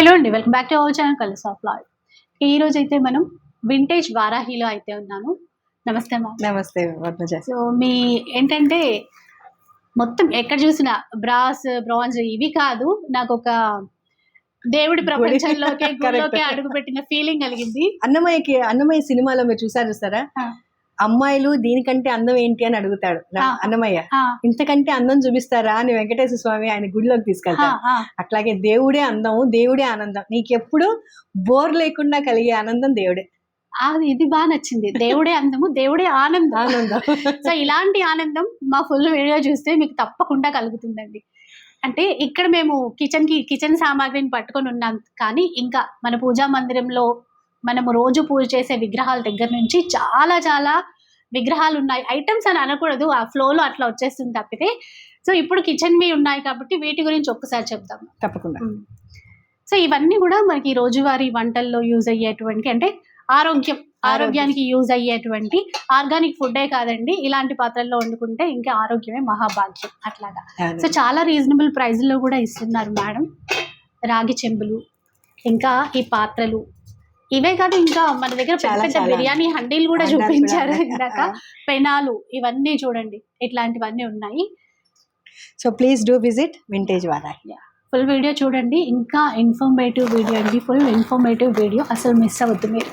Hello అండి, welcome back to our channel colours of life. ఈ రోజు అయితే మనం వింటేజ్ వారాహిలో అయితే ఉన్నాను. నమస్తే మ్యామ్. నమస్తే పద్మజ. సో మీ ఏంటంటే మొత్తం ఎక్కడ చూసినా బ్రాస్ బ్రాంజ్ ఇవి కాదు, నాకు ఒక దేవుడి ప్రపంచంలోకి గుడిలోకి అడుగుపెట్టిన ఫీలింగ్ కలిగింది. అన్నమయ్య సినిమాలో మీరు చూసారా, అమ్మాయిలు దీనికంటే అందం ఏంటి అని అడుగుతాడు అన్నమయ్య. ఇంతకంటే అందం చూపిస్తారా అని వెంకటేశ్వర స్వామి ఆయన గుడిలోకి తీసుకెళ్తారు. అట్లాగే దేవుడే అందం, దేవుడే ఆనందం. నీకెప్పుడు బోర్ లేకుండా కలిగే ఆనందం దేవుడే. ఇది బాగా నచ్చింది, దేవుడే అందము దేవుడే ఆనందం. సో ఇలాంటి ఆనందం మా ఫుల్ వీడియో చూస్తే మీకు తప్పకుండా కలుగుతుందండి. అంటే ఇక్కడ మేము కిచెన్ సామాగ్రిని పట్టుకొని ఉన్నాం, కానీ ఇంకా మన పూజా మందిరంలో మనము రోజు పూజ చేసే విగ్రహాల దగ్గర నుంచి చాలా చాలా విగ్రహాలు ఉన్నాయి. ఐటమ్స్ అని అనకూడదు, ఆ ఫ్లోలో అట్లా వచ్చేస్తుంది తప్పితే. సో ఇప్పుడు కిచెన్వి ఉన్నాయి కాబట్టి వీటి గురించి ఒక్కసారి చెప్తాం. తప్పకుండా. సో ఇవన్నీ కూడా మనకి రోజువారీ వంటల్లో యూజ్ అయ్యేటువంటి, అంటే ఆరోగ్యానికి యూజ్ అయ్యేటువంటి ఆర్గానిక్ ఫుడ్డే కాదండి, ఇలాంటి పాత్రల్లో వండుకుంటే ఇంకా ఆరోగ్యమే మహాభాగ్యం అట్లాగా. సో చాలా రీజనబుల్ ప్రైస్లో కూడా ఇస్తున్నారు మేడం. రాగి చెంబులు, ఇంకా ఈ పాత్రలు, ఇవే కాదు ఇంకా మన దగ్గర పెద్ద పెద్ద బిర్యానీ హండీలు కూడా చూపించారు ఇందాక. పెనాలు, ఇవన్నీ చూడండి, ఇట్లాంటివన్నీ ఉన్నాయి. So please do visit vintage Varahi. Full video చూడండి, ఇంకా ఇన్ఫర్మేటివ్ వీడియో అండి, ఫుల్ ఇన్ఫర్మేటివ్ వీడియో, అసలు మిస్ అవ్వద్దు మీరు.